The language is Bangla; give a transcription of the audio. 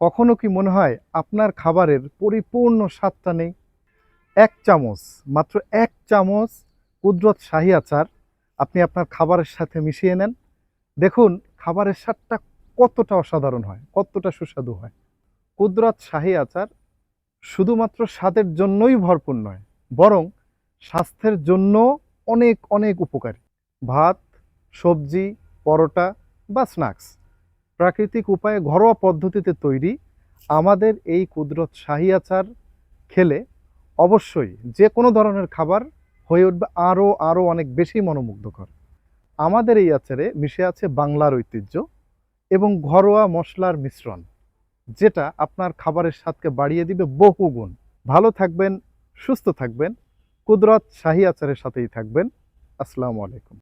কখনো কি মনে হয় আপনার খাবারের পরিপূর্ণ স্বাদটা নেই? ১ চামচ, মাত্র ১ চামচ কুদরত শাহী আচার আপনি আপনার খাবারের সাথে মিশিয়ে নেন। দেখুন খাবারের স্বাদটা কতটা অসাধারণ হয়, কতটা সুস্বাদু হয়। কুদরত শাহী আচার শুধুমাত্র স্বাদের জন্যই ভরপুর নয়, বরং স্বাস্থ্যের জন্যও অনেক, অনেক উপকারী। ভাত, সবজি, পরোটা বা স্ন্যাক্স প্রাকৃতিক উপায়ে ঘরোয়া পদ্ধতিতে তৈরি আমাদের এই কুদরত শাহী আচার খেলে অবশ্যই যে কোনো ধরনের খাবার হয়ে উঠবে আরও অনেক বেশি মনোমুগ্ধকর। আমাদের এই আচারে মিশে আছে বাংলার ঐতিহ্য এবং ঘরোয়া মশলার মিশ্রণ, যেটা আপনার খাবারের স্বাদকে বাড়িয়ে দিবে বহুগুণ। ভালো থাকবেন, সুস্থ থাকবেন, কুদরত শাহী আচারের সাথেই থাকবেন। আসসালামু আলাইকুম।